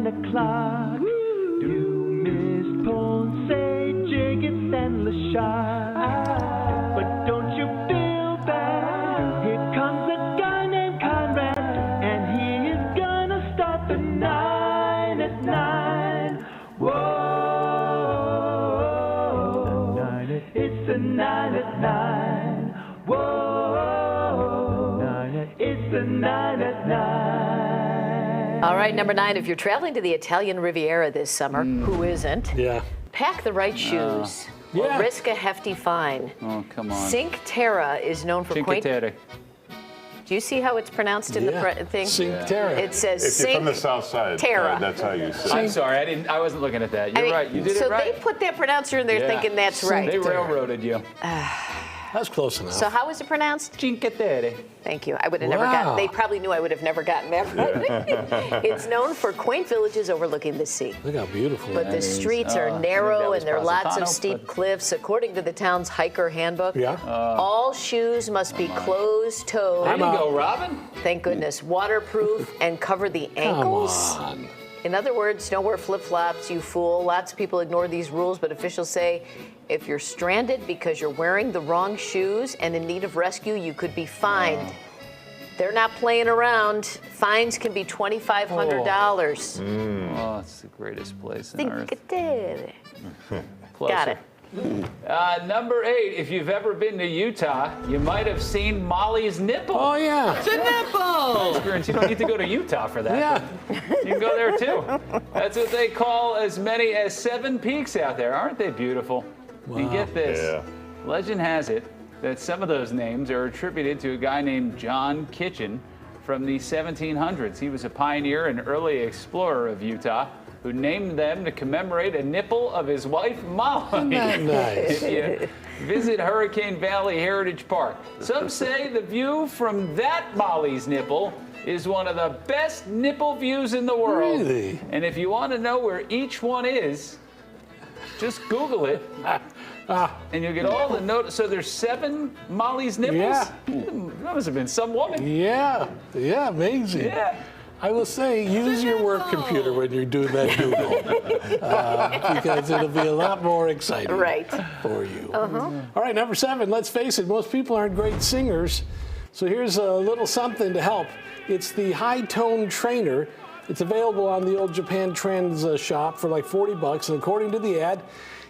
9 o'clock. Du Miss Ponce, Jacobs, and LaShawn. But don't you feel bad? Here comes a guy named Conrad, and he is gonna start the 9 at 9. Whoa. It's the 9 at 9. Whoa. It's the 9 at 9. All right, number 9. If you're traveling to the Italian Riviera this summer, who isn't? Yeah. Pack the right shoes. Or risk a hefty fine. Oh, come on. Cinque Terre is known for Cinque Terre. Do you see how it's pronounced in the thing? Cinque Terre. It says If Cinque you're from the south side, Terre. that's how you say it. I'm sorry, I wasn't looking at that. You're right. You did so it right. they put that pronouncer in there thinking that's right. They railroaded you. That's close enough. So how is it pronounced? Cinque Terre. Thank you. I would have never gotten. They probably knew I would have never gotten that right. It's known for quaint villages overlooking the sea. Look how beautiful But that the is. streets are narrow and there are lots of Positano, steep but- cliffs. According to the town's hiker handbook, Yeah. all shoes must be closed-toed. There you go, Robin. Thank goodness. Waterproof and cover the ankles. Come on. In other words, don't wear flip-flops, you fool. Lots of people ignore these rules, but officials say if you're stranded because you're wearing the wrong shoes and in need of rescue, you could be fined. They're not playing around. Fines can be $2,500. Oh, it's the greatest place on earth. Cinque Terre. Closer. Got it. Number 8, if you've ever been to Utah, you might have seen Mollie's Nipple. Oh, yeah. It's a nipple! Experience. You don't need to go to Utah for that. Yeah. You can go there too. That's what they call as many as 7 peaks out there. Aren't they beautiful? And get this. Yeah. Legend has it that some of those names are attributed to a guy named John Kitchen from the 1700s. He was a pioneer and early explorer of Utah who named them to commemorate a nipple of his wife, Mollie. Isn't that nice? If you visit Hurricane Valley Heritage Park, some say the view from that Mollie's nipple is one of the best nipple views in the world. Really? And if you want to know where each one is, just Google it. And you'll get all the notes. So there's 7 Mollie's nipples? Yeah. That must have been some woman. Yeah. Yeah, amazing. Yeah. I will say, use your work computer when you're doing that Google, because it'll be a lot more exciting for you. All right, number 7, let's face it, most people aren't great singers, so here's a little something to help. It's the High Tone Trainer. It's available on the old Japan Trends shop for like $40, and according to the ad,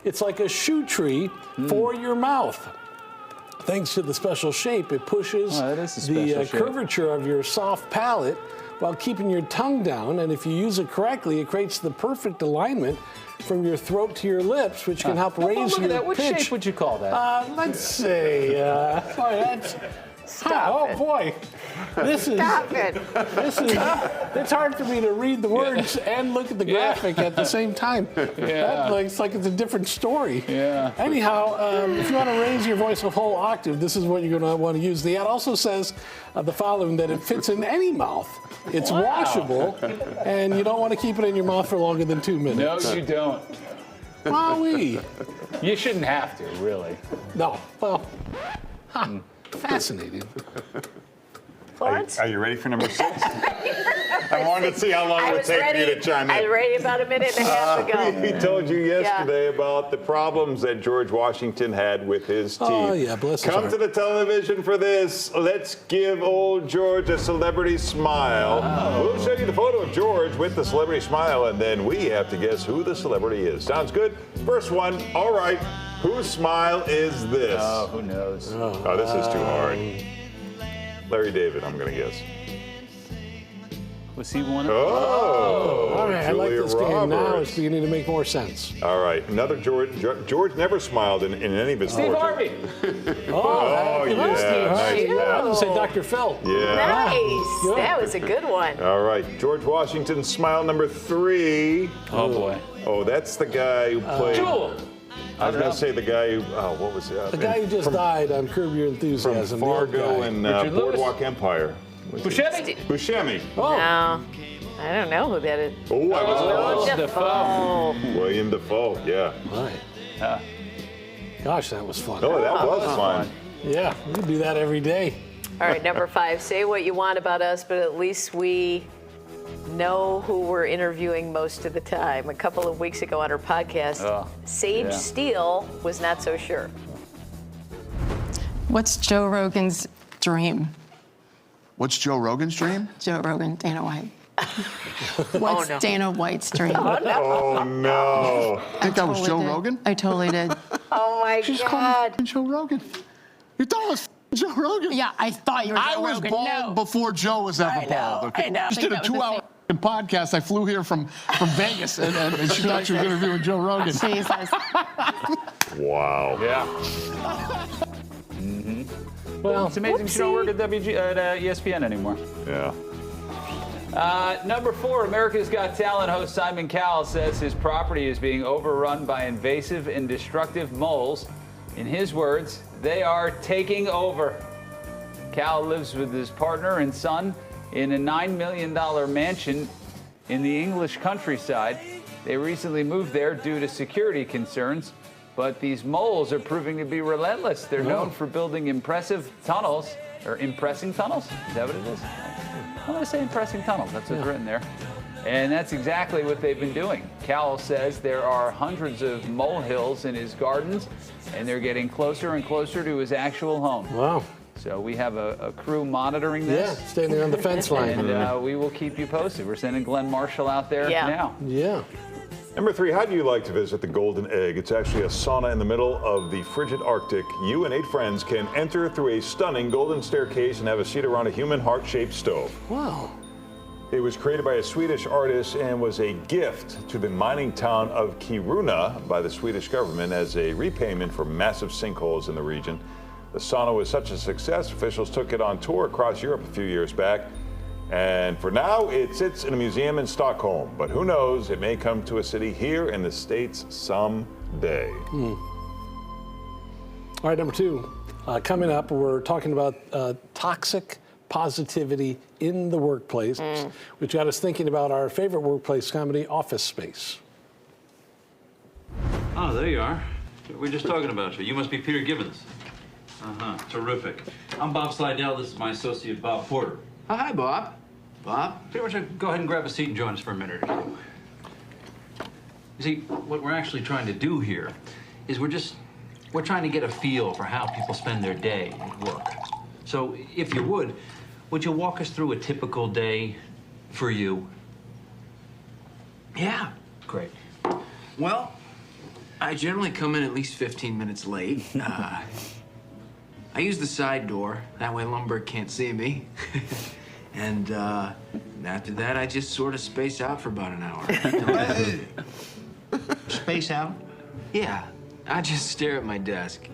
it's like a shoe tree for your mouth. Thanks to the special shape, it pushes the curvature of your soft palate while keeping your tongue down, and if you use it correctly, it creates the perfect alignment from your throat to your lips, which can help raise your pitch. What shape would you call that? Let's say, boy, that's... Oh boy, this is. It's hard for me to read the words and look at the graphic at the same time. That looks like it's a different story. Yeah. Anyhow, if you want to raise your voice a whole octave, this is what you're going to want to use. The ad also says the following: that it fits in any mouth. It's washable, and you don't want to keep it in your mouth for longer than 2 minutes. No, you don't. Wowee. You shouldn't have to, really. No. Well. Fascinating. Florence? Are you ready for number 6? I wanted to see how long it would take me to chime in. I was ready about a minute and a half ago. We told you yesterday about the problems that George Washington had with his teeth. Oh, yeah, bless his Come heart. to the television for this. Let's give old George a celebrity smile. We'll show you the photo of George with the celebrity smile, and then we have to guess who the celebrity is. Sounds good? First one. All right. Whose smile is this? Oh, who knows? Oh, this is too hard. Larry David, I'm going to guess. Was he one of Oh, all right, I like Julia this game now. Roberts. It's beginning to make more sense. All right, another George. George never smiled in any of his Steve portraits. Harvey. Oh, yeah, nice I was catch. going to say Dr. Phil. Yeah. Nice. That was a good one. All right, George Washington smile number 3. Oh, boy. Oh, that's the guy who played. Jewel. I was going to say the guy who. Oh, what was it? The guy who just died on Curb Your From Enthusiasm. the old Fargo guy. and Richard Lewis? Boardwalk Empire. Buscemi. Buscemi. Oh, No, I don't know who that is. Oh, I was Willem Dafoe. William Dafoe. Yeah. right. Gosh, that was fun. Oh, that was fun. Yeah, we could do that every day. All right, number 5. Say what you want about us, but at least we know who we're interviewing most of the time. A couple of weeks ago on our podcast, Sage Steele was not so sure. What's Joe Rogan's dream? What's Joe Rogan's dream? Joe Rogan, Dana White. What's Dana White's dream? Oh, no. I think that was Joe Rogan? I totally did. Oh, my She's God. calling Joe Rogan. You thought it was Joe Rogan? Yeah, I thought you were Joe I was Rogan. bald before Joe was ever bald. Okay? I know. Just did a 2-hour podcast. I flew here from Vegas, and she thought she was interviewing Joe Rogan. Jesus. Wow. Yeah. Well, It's amazing she don't work at ESPN anymore. Yeah. Number 4, America's Got Talent host Simon Cowell says his property is being overrun by invasive and destructive moles. In his words, they are taking over. Cowell lives with his partner and son in a $9 million mansion in the English countryside. They recently moved there due to security concerns, but these moles are proving to be relentless. They're known for building impressive tunnels, or impressing tunnels? Is that what it is? I'm going to say impressing tunnels. That's what's written there. And that's exactly what they've been doing. Cowell says there are hundreds of molehills in his gardens, and they're getting closer and closer to his actual home. wow. So we have a crew monitoring this. Yeah, standing on the fence line. And we will keep you posted. We're sending Glenn Marshall out there now. Yeah. Number 3, how do you like to visit the Golden Egg? It's actually a sauna in the middle of the frigid Arctic. You and 8 friends can enter through a stunning golden staircase and have a seat around a human heart-shaped stove. Wow. It was created by a Swedish artist and was a gift to the mining town of Kiruna by the Swedish government as a repayment for massive sinkholes in the region. The sauna was such a success, officials took it on tour across Europe a few years back. And for now, it sits in a museum in Stockholm. But who knows, it may come to a city here in the States someday. All right, number 2. Coming up, we're talking about toxic positivity in the workplace, which got us thinking about our favorite workplace comedy, Office Space. Oh, there you are. We were just talking about you. You must be Peter Gibbons. Terrific. I'm Bob Slidell. This is my associate, Bob Porter. Oh, hi, Bob. Bob? Pretty much go ahead and grab a seat and join us for a minute or two. You see, what we're actually trying to do here is we're trying to get a feel for how people spend their day at work. So, if you would you walk us through a typical day for you? Yeah. Great. Well, I generally come in at least 15 minutes late. I use the side door. That way Lumberg can't see me. And after that, I just sort of space out for about an hour. Space out? Yeah. I just stare at my desk.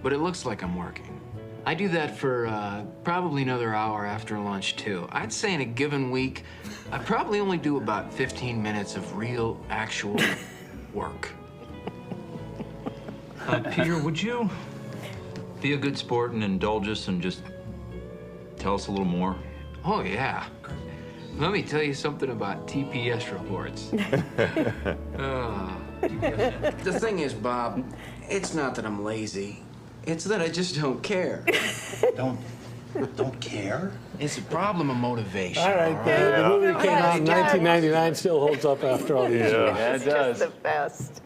But it looks like I'm working. I do that for probably another hour after lunch, too. I'd say in a given week, I probably only do about 15 minutes of real, actual work. Peter, would you be a good sport and indulge us and just tell us a little more? Oh, yeah. Let me tell you something about TPS reports. The thing is, Bob, it's not that I'm lazy. It's that I just don't care. Don't care? It's a problem of motivation. All right, the movie came out in 1999, still holds up after all these years. Yeah, it does. Just the best.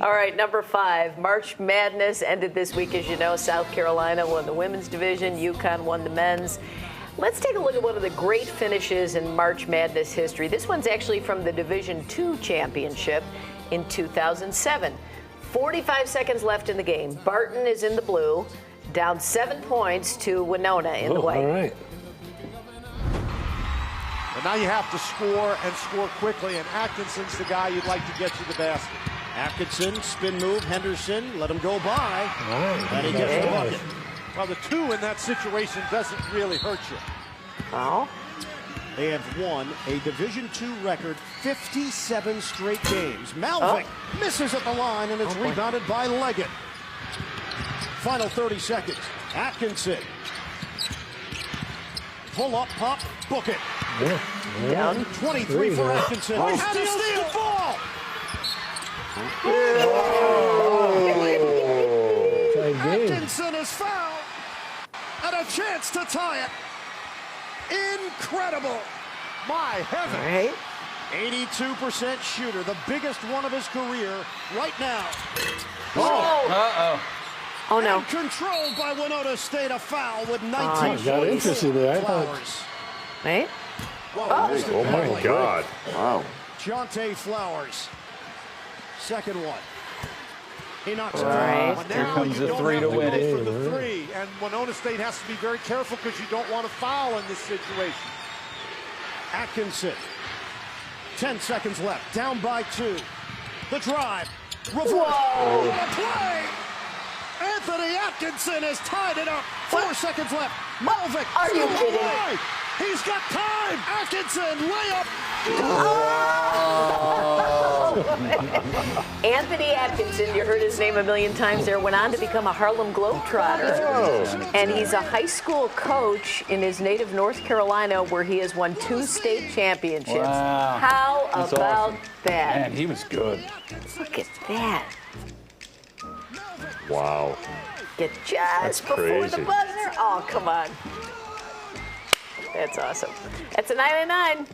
All right, number 5. March Madness ended this week, as you know. South Carolina won the women's division. UConn won the men's. Let's take a look at one of the great finishes in March Madness history. This one's actually from the Division II championship in 2007. 45 seconds left in the game. Barton is in the blue, down 7 points to Winona in the white. All right. And now you have to score and score quickly, and Atkinson's the guy you'd like to get to the basket. Atkinson, spin move, Henderson, let him go by. Oh, And he gets the bucket. Well, the 2 in that situation doesn't really hurt you. Oh. They have won a Division II record 57 straight games. Malvik misses at the line, and it's rebounded by Leggett. Final 30 seconds. Atkinson. Pull up, pop, book it. Down 23 for Atkinson. Oh, How do you steal the ball? Atkinson is fouled, and a chance to tie it. Incredible. My heavens. Right? 82% shooter, the biggest one of his career right now. Oh, no. And controlled by Winona State, a foul with 19 Oh, got interesting there. I thought. Flowers. Right? Oh my God. Wow. Jonte Flowers. Second one. He knocks it Right. down. Here Now comes you the don't three have to to win go it. for the three, and Winona State has to be very careful because you don't want to foul in this situation. Atkinson. 10 seconds left. Down by 2. The drive. Reverse. Whoa. What a play! Anthony Atkinson has tied it up. 4 seconds left. Malvik. Are you kidding? Away. He's got time. Atkinson, layup. Anthony Atkinson, you heard his name a million times there, went on to become a Harlem Globetrotter. And he's a high school coach in his native North Carolina where he has won 2 state championships. Wow. How That's about awesome. that? Man, he was good. Look at that. Wow. Get just before crazy. the buzzer. Oh, come on. That's awesome. That's a 9 at 9.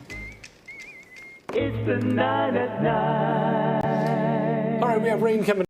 It's the 9 at 9. All right, we have rain coming.